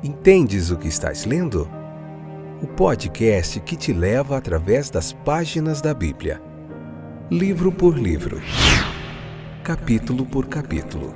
Entendes o que estás lendo? O podcast que te leva através das páginas da Bíblia. Livro por livro. Capítulo por capítulo.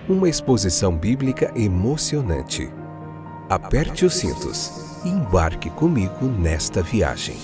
Uma exposição bíblica emocionante. Aperte os cintos e embarque comigo nesta viagem.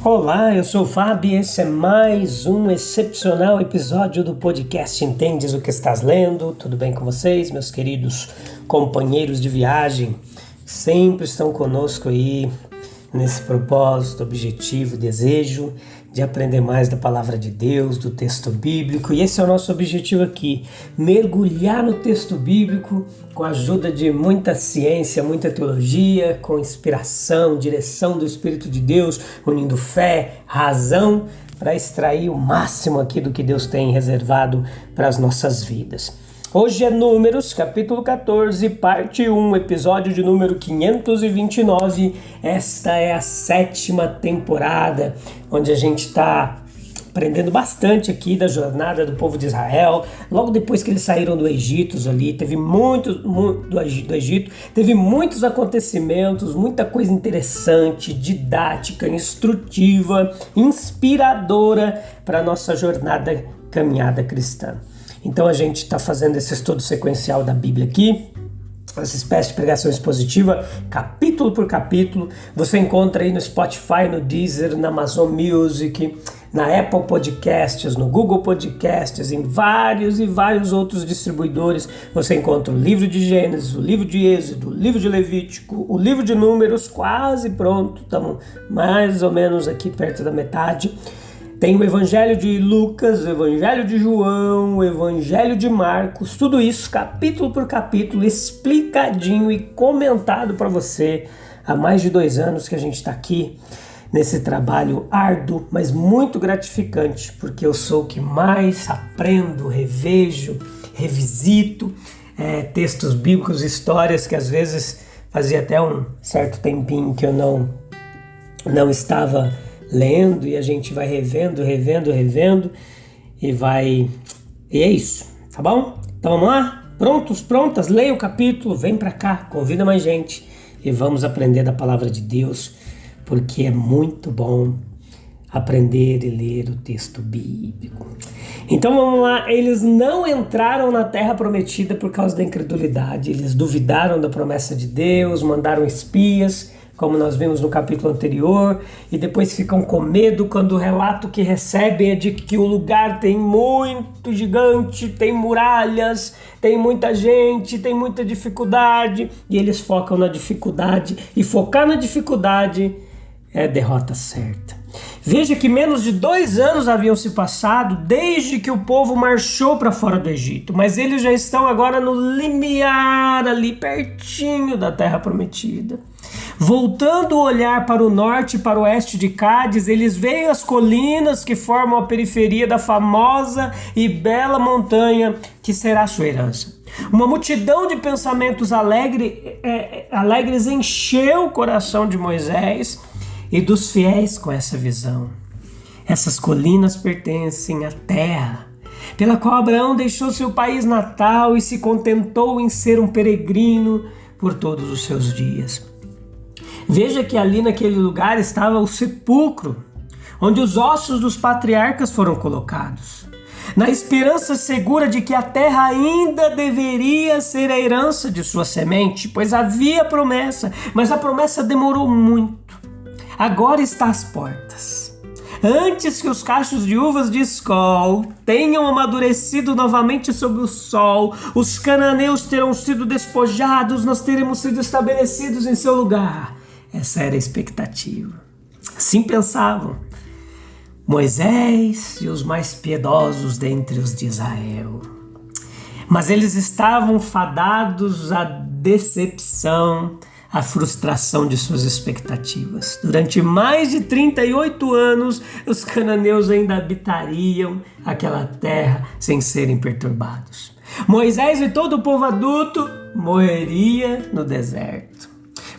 Olá, eu sou o Fábio e esse é mais um excepcional episódio do podcast Entendes o que estás lendo? Tudo bem com vocês, meus queridos companheiros de viagem? Sempre estão conosco aí nesse propósito, objetivo, desejo de aprender mais da palavra de Deus, do texto bíblico. E esse é o nosso objetivo aqui, mergulhar no texto bíblico com a ajuda de muita ciência, muita teologia, com inspiração, direção do Espírito de Deus, unindo fé, razão, para extrair o máximo aqui do que Deus tem reservado para as nossas vidas. Hoje é Números, capítulo 14, parte 1, episódio de número 529. Esta é a 7ª temporada, onde a gente está aprendendo bastante aqui da jornada do povo de Israel. Logo depois que eles saíram do Egito, teve muitos acontecimentos, muita coisa interessante, didática, instrutiva, inspiradora para a nossa jornada, caminhada cristã. Então a gente está fazendo esse estudo sequencial da Bíblia aqui, essa espécie de pregação expositiva, capítulo por capítulo. Você encontra aí no Spotify, no Deezer, na Amazon Music, na Apple Podcasts, no Google Podcasts, em vários e vários outros distribuidores. Você encontra o livro de Gênesis, o livro de Êxodo, o livro de Levítico, o livro de Números, quase pronto, estamos mais ou menos aqui perto da metade. Tem o Evangelho de Lucas, o Evangelho de João, o Evangelho de Marcos, tudo isso capítulo por capítulo, explicadinho e comentado para você. Há mais de 2 anos que a gente está aqui nesse trabalho árduo, mas muito gratificante, porque eu sou o que mais aprendo, revejo, revisito textos bíblicos, histórias que às vezes fazia até um certo tempinho que eu não estava lendo, e a gente vai revendo e é isso, tá bom? Então vamos lá? Prontos, prontas? Leia o capítulo, vem pra cá, convida mais gente e vamos aprender da palavra de Deus, porque é muito bom aprender e ler o texto bíblico. Então vamos lá, eles não entraram na terra prometida por causa da incredulidade, eles duvidaram da promessa de Deus, mandaram espias, como nós vimos no capítulo anterior, e depois ficam com medo quando o relato que recebem é de que o lugar tem muito gigante, tem muralhas, tem muita gente, tem muita dificuldade, e eles focam na dificuldade, e focar na dificuldade é a derrota certa. Veja que menos de 2 anos haviam se passado desde que o povo marchou para fora do Egito, mas eles já estão agora no limiar, ali pertinho da terra prometida. Voltando o olhar para o norte e para o oeste de Cádiz, eles veem as colinas que formam a periferia da famosa e bela montanha que será a sua herança. Uma multidão de pensamentos alegres encheu o coração de Moisés e dos fiéis com essa visão. Essas colinas pertencem à terra pela qual Abraão deixou seu país natal e se contentou em ser um peregrino por todos os seus dias. Veja que ali naquele lugar estava o sepulcro, onde os ossos dos patriarcas foram colocados, na esperança segura de que a terra ainda deveria ser a herança de sua semente, pois havia promessa, mas a promessa demorou muito. Agora está às portas. Antes que os cachos de uvas de Escol tenham amadurecido novamente sob o sol, os cananeus terão sido despojados, nós teremos sido estabelecidos em seu lugar. Essa era a expectativa. Assim pensavam Moisés e os mais piedosos dentre os de Israel. Mas eles estavam fadados à decepção, à frustração de suas expectativas. Durante mais de 38 anos, os cananeus ainda habitariam aquela terra sem serem perturbados. Moisés e todo o povo adulto morreria no deserto.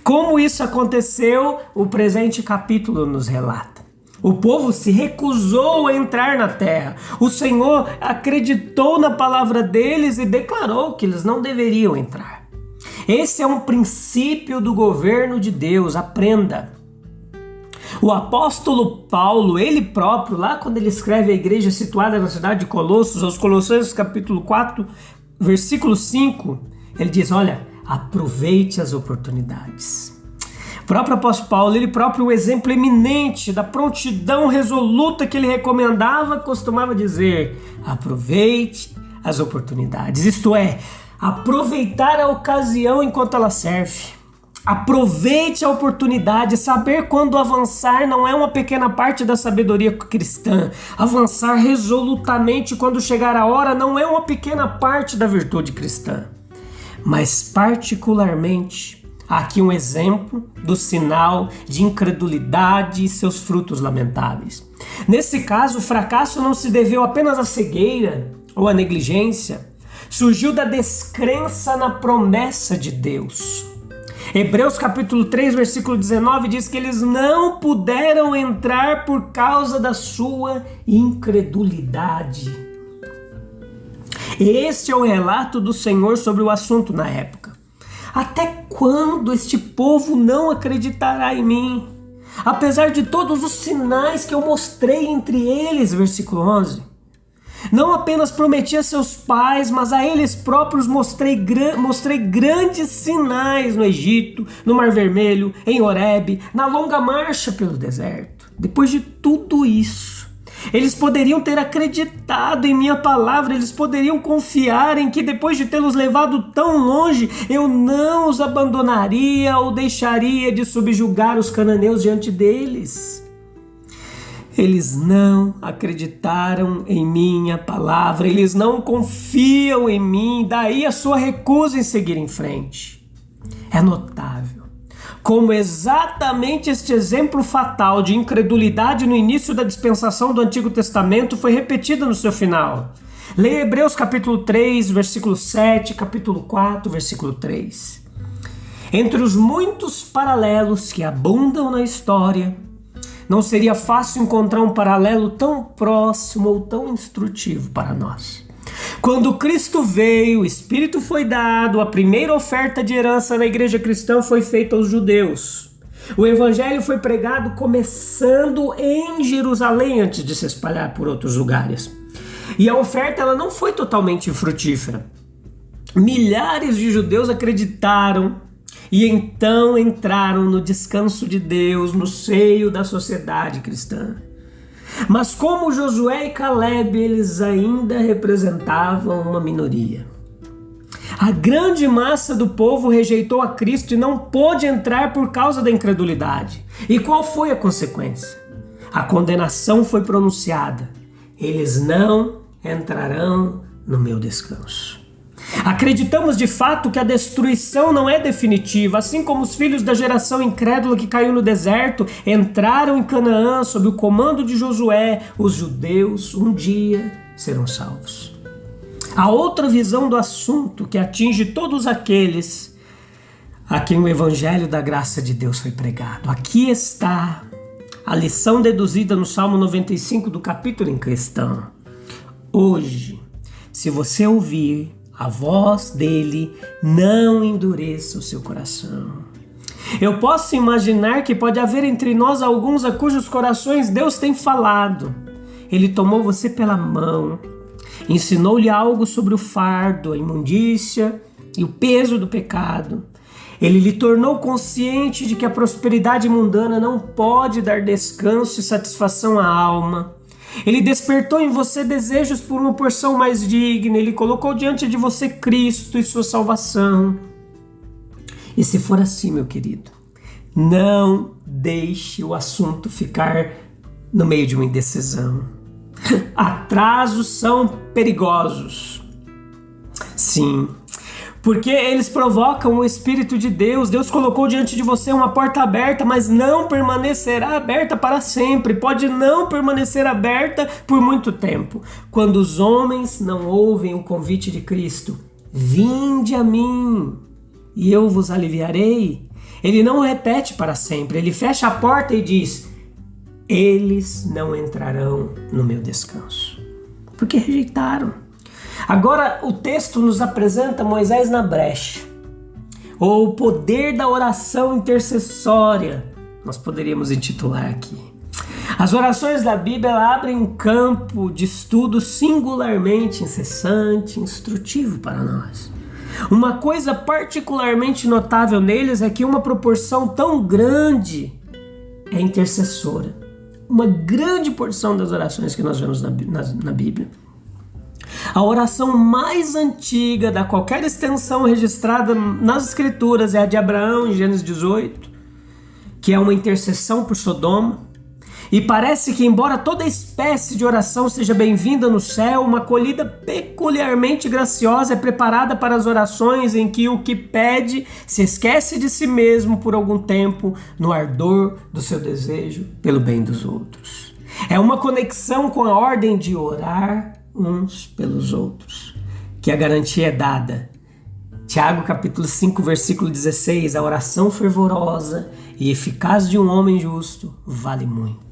Como isso aconteceu, o presente capítulo nos relata. O povo se recusou a entrar na terra. O Senhor acreditou na palavra deles e declarou que eles não deveriam entrar. Esse é um princípio do governo de Deus, aprenda. O apóstolo Paulo, ele próprio, lá quando ele escreve à igreja situada na cidade de Colossos, aos Colossenses capítulo 4, versículo 5, ele diz, olha, aproveite as oportunidades. O próprio apóstolo Paulo, ele próprio, o exemplo eminente da prontidão resoluta que ele recomendava, costumava dizer, aproveite as oportunidades, isto é, aproveitar a ocasião enquanto ela serve. Aproveite a oportunidade. Saber quando avançar não é uma pequena parte da sabedoria cristã. Avançar resolutamente quando chegar a hora não é uma pequena parte da virtude cristã. Mas particularmente, há aqui um exemplo do sinal de incredulidade e seus frutos lamentáveis. Nesse caso, o fracasso não se deveu apenas à cegueira ou à negligência. Surgiu da descrença na promessa de Deus. Hebreus capítulo 3, versículo 19 diz que eles não puderam entrar por causa da sua incredulidade. Este é o relato do Senhor sobre o assunto na época. Até quando este povo não acreditará em mim? Apesar de todos os sinais que eu mostrei entre eles, versículo 11. Não apenas prometi a seus pais, mas a eles próprios mostrei grandes sinais no Egito, no Mar Vermelho, em Horebe, na longa marcha pelo deserto. Depois de tudo isso, eles poderiam ter acreditado em minha palavra, eles poderiam confiar em que depois de tê-los levado tão longe, eu não os abandonaria ou deixaria de subjugar os cananeus diante deles. Eles não acreditaram em minha palavra, eles não confiam em mim, daí a sua recusa em seguir em frente. É notável como exatamente este exemplo fatal de incredulidade no início da dispensação do Antigo Testamento foi repetido no seu final. Leia Hebreus capítulo 3, versículo 7, capítulo 4, versículo 3. Entre os muitos paralelos que abundam na história, não seria fácil encontrar um paralelo tão próximo ou tão instrutivo para nós. Quando Cristo veio, o Espírito foi dado, a primeira oferta de herança na igreja cristã foi feita aos judeus. O Evangelho foi pregado começando em Jerusalém antes de se espalhar por outros lugares. E a oferta ela não foi totalmente frutífera. Milhares de judeus acreditaram e então entraram no descanso de Deus, no seio da sociedade cristã. Mas como Josué e Caleb, eles ainda representavam uma minoria. A grande massa do povo rejeitou a Cristo e não pôde entrar por causa da incredulidade. E qual foi a consequência? A condenação foi pronunciada. Eles não entrarão no meu descanso. Acreditamos de fato que a destruição não é definitiva, assim como os filhos da geração incrédula que caiu no deserto entraram em Canaã sob o comando de Josué, os judeus um dia serão salvos. Há outra visão do assunto que atinge todos aqueles a quem o evangelho da graça de Deus foi pregado. Aqui está a lição deduzida no Salmo 95 do capítulo em questão. Hoje, se você ouvir a voz dele, não endureça o seu coração. Eu posso imaginar que pode haver entre nós alguns a cujos corações Deus tem falado. Ele tomou você pela mão, ensinou-lhe algo sobre o fardo, a imundícia e o peso do pecado. Ele lhe tornou consciente de que a prosperidade mundana não pode dar descanso e satisfação à alma. Ele despertou em você desejos por uma porção mais digna. Ele colocou diante de você Cristo e sua salvação. E se for assim, meu querido, não deixe o assunto ficar no meio de uma indecisão. Atrasos são perigosos. Sim, Porque eles provocam o Espírito de Deus. Deus colocou diante de você uma porta aberta, mas não permanecerá aberta para sempre. Pode não permanecer aberta por muito tempo. Quando os homens não ouvem o convite de Cristo, vinde a mim e eu vos aliviarei. Ele não repete para sempre, ele fecha a porta e diz: eles não entrarão no meu descanso, porque rejeitaram. Agora o texto nos apresenta Moisés na brecha, ou o poder da oração intercessória, nós poderíamos intitular aqui. As orações da Bíblia abrem um campo de estudo singularmente incessante, instrutivo para nós. Uma coisa particularmente notável neles é que uma proporção tão grande é intercessora. Uma grande porção das orações que nós vemos na Bíblia. A oração mais antiga da qualquer extensão registrada nas Escrituras é a de Abraão, em Gênesis 18, que é uma intercessão por Sodoma. E parece que, embora toda espécie de oração seja bem-vinda no céu, uma acolhida peculiarmente graciosa é preparada para as orações em que o que pede se esquece de si mesmo por algum tempo no ardor do seu desejo pelo bem dos outros. É uma conexão com a ordem de orar uns pelos outros, que a garantia é dada. Tiago capítulo 5, versículo 16, a oração fervorosa e eficaz de um homem justo vale muito.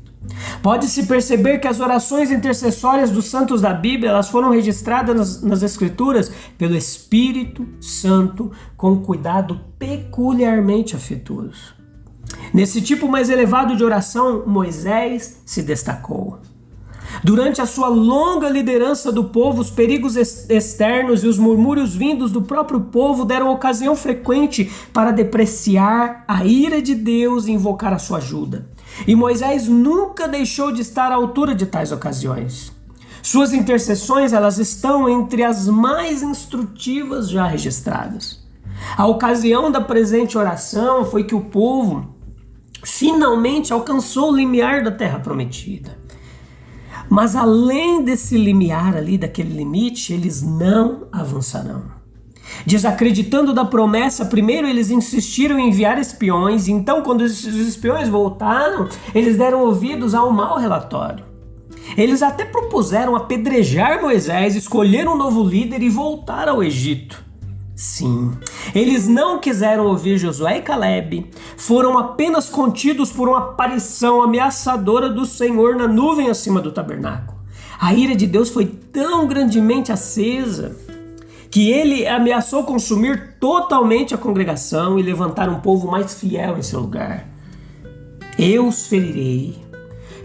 Pode-se perceber que as orações intercessórias dos santos da Bíblia, elas foram registradas nas Escrituras pelo Espírito Santo com cuidado peculiarmente afetuoso. Nesse tipo mais elevado de oração, Moisés se destacou. Durante a sua longa liderança do povo, os perigos externos e os murmúrios vindos do próprio povo deram ocasião frequente para depreciar a ira de Deus e invocar a sua ajuda. E Moisés nunca deixou de estar à altura de tais ocasiões. Suas intercessões, elas estão entre as mais instrutivas já registradas. A ocasião da presente oração foi que o povo finalmente alcançou o limiar da terra prometida. Mas além desse limiar ali, daquele limite, eles não avançarão. Desacreditando da promessa, primeiro eles insistiram em enviar espiões, e então quando os espiões voltaram, eles deram ouvidos a um mau relatório. Eles até propuseram apedrejar Moisés, escolher um novo líder e voltar ao Egito. Sim, eles não quiseram ouvir Josué e Calebe, foram apenas contidos por uma aparição ameaçadora do Senhor na nuvem acima do tabernáculo. A ira de Deus foi tão grandemente acesa que ele ameaçou consumir totalmente a congregação e levantar um povo mais fiel em seu lugar. Eu os ferirei,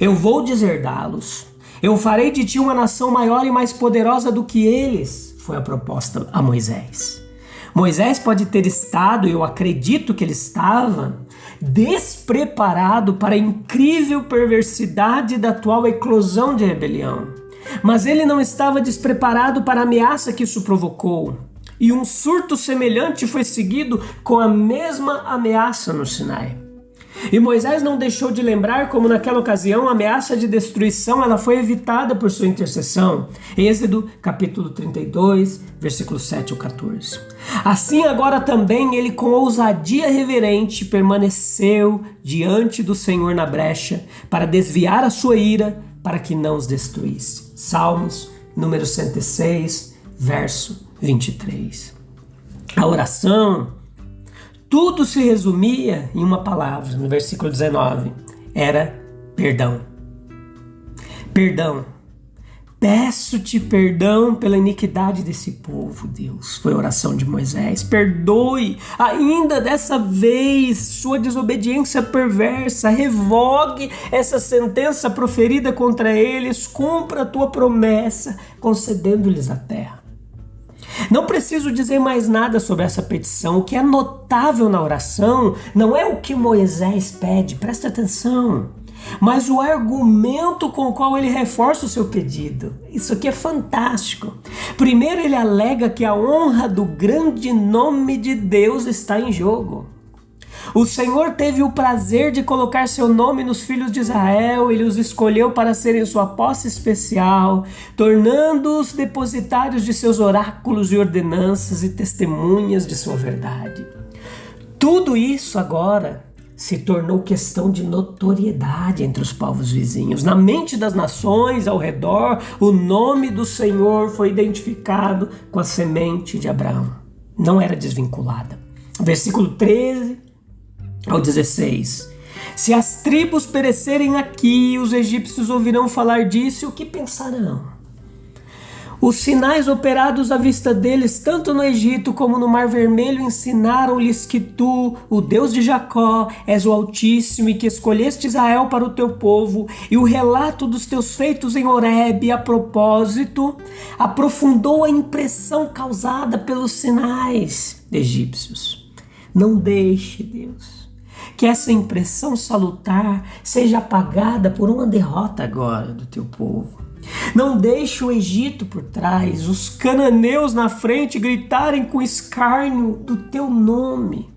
eu vou deserdá-los, eu farei de ti uma nação maior e mais poderosa do que eles, foi a proposta a Moisés. Moisés pode ter estado, eu acredito que ele estava, despreparado para a incrível perversidade da atual eclosão de rebelião. Mas ele não estava despreparado para a ameaça que isso provocou. E um surto semelhante foi seguido com a mesma ameaça no Sinai. E Moisés não deixou de lembrar como naquela ocasião a ameaça de destruição ela foi evitada por sua intercessão. Êxodo capítulo 32, versículos 7 ao 14. Assim agora também ele com ousadia reverente permaneceu diante do Senhor na brecha para desviar a sua ira para que não os destruísse. Salmos número 106, verso 23. A oração, tudo se resumia em uma palavra, no versículo 19, era perdão. Perdão. Peço-te perdão pela iniquidade desse povo, Deus. Foi a oração de Moisés. Perdoe ainda dessa vez sua desobediência perversa. Revogue essa sentença proferida contra eles. Cumpra a tua promessa, concedendo-lhes a terra. Não preciso dizer mais nada sobre essa petição. O que é notável na oração não é o que Moisés pede, presta atenção, mas o argumento com o qual ele reforça o seu pedido. Isso aqui é fantástico. Primeiro ele alega que a honra do grande nome de Deus está em jogo. O Senhor teve o prazer de colocar seu nome nos filhos de Israel. Ele os escolheu para serem sua posse especial, tornando-os depositários de seus oráculos e ordenanças e testemunhas de sua verdade. Tudo isso agora se tornou questão de notoriedade entre os povos vizinhos. Na mente das nações ao redor, o nome do Senhor foi identificado com a semente de Abraão. Não era desvinculada. Versículo 13 ao 16. Se as tribos perecerem aqui, os egípcios ouvirão falar disso, e o que pensarão? Os sinais operados à vista deles, tanto no Egito como no Mar Vermelho, ensinaram-lhes que tu, o Deus de Jacó, és o Altíssimo e que escolheste Israel para o teu povo. E o relato dos teus feitos em Horebe, a propósito, aprofundou a impressão causada pelos sinais egípcios. Não deixe, Deus, que essa impressão salutar seja apagada por uma derrota agora do teu povo. Não deixe o Egito por trás, os cananeus na frente gritarem com escárnio do teu nome.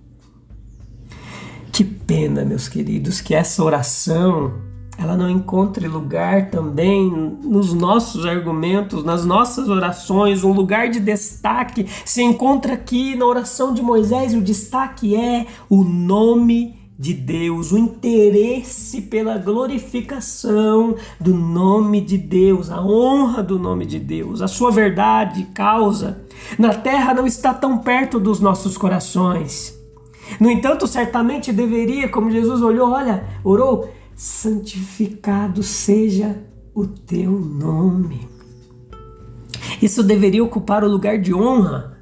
Que pena, meus queridos, que essa oração ela não encontre lugar também nos nossos argumentos, nas nossas orações. Um lugar de destaque se encontra aqui na oração de Moisés, e o destaque é o nome de Deus, o interesse pela glorificação do nome de Deus, a honra do nome de Deus, a sua verdade e causa na terra não está tão perto dos nossos corações. No entanto, certamente deveria, como Jesus orou, santificado seja o teu nome. Isso deveria ocupar o lugar de honra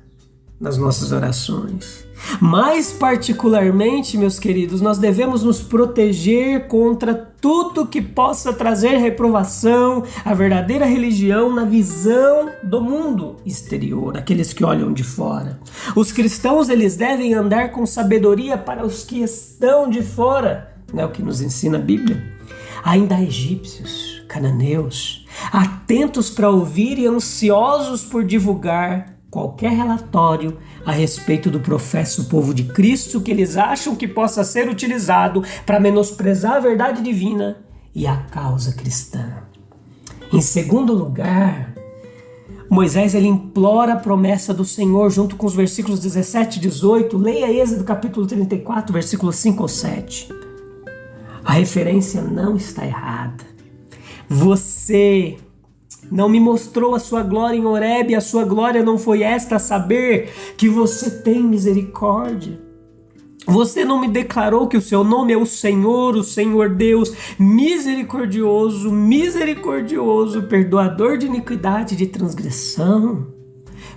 nas nossas orações. Mais particularmente, meus queridos, nós devemos nos proteger contra tudo que possa trazer reprovação à verdadeira religião na visão do mundo exterior, aqueles que olham de fora. Os cristãos, eles devem andar com sabedoria para os que estão de fora, não é o que nos ensina a Bíblia. Ainda há egípcios, cananeus, atentos para ouvir e ansiosos por divulgar qualquer relatório a respeito do professo povo de Cristo que eles acham que possa ser utilizado para menosprezar a verdade divina e a causa cristã. Em segundo lugar, Moisés ele implora a promessa do Senhor junto com os versículos 17 e 18. Leia Êxodo capítulo 34, versículos 5 ou 7. A referência não está errada. Você não me mostrou a sua glória em Horebe, a sua glória não foi esta, a saber que você tem misericórdia. Você não me declarou que o seu nome é o Senhor Deus, misericordioso, perdoador de iniquidade e de transgressão.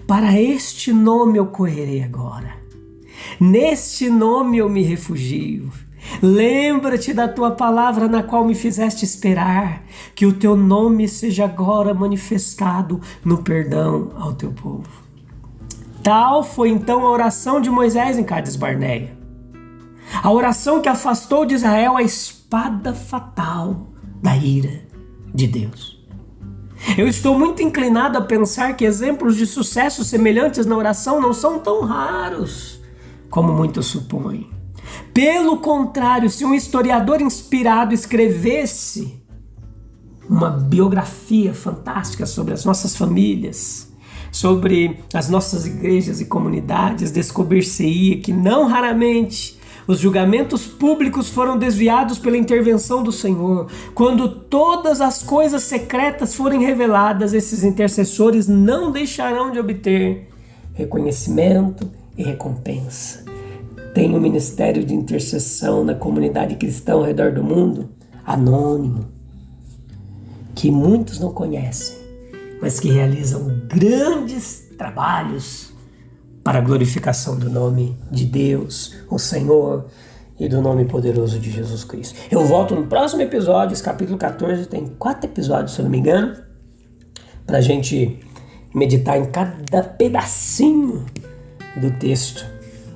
Para este nome eu correrei agora. Neste nome eu me refugio. Lembra-te da tua palavra na qual me fizeste esperar, que o teu nome seja agora manifestado no perdão ao teu povo. Tal foi então a oração de Moisés em Cádiz Barneia. A oração que afastou de Israel a espada fatal da ira de Deus. Eu estou muito inclinado a pensar que exemplos de sucesso semelhantes na oração não são tão raros como muitos supõem. Pelo contrário, se um historiador inspirado escrevesse uma biografia fantástica sobre as nossas famílias, sobre as nossas igrejas e comunidades, descobrir-se-ia que não raramente os julgamentos públicos foram desviados pela intervenção do Senhor. Quando todas as coisas secretas forem reveladas, esses intercessores não deixarão de obter reconhecimento e recompensa. Tem um ministério de intercessão na comunidade cristã ao redor do mundo, anônimo, que muitos não conhecem, mas que realizam grandes trabalhos para a glorificação do nome de Deus, o Senhor, e do nome poderoso de Jesus Cristo. Eu volto no próximo episódio, esse capítulo 14, tem 4 episódios, se eu não me engano, para a gente meditar em cada pedacinho do texto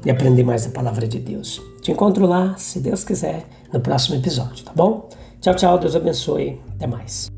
e aprender mais a palavra de Deus. Te encontro lá, se Deus quiser, no próximo episódio, tá bom? Tchau, tchau, Deus abençoe, até mais.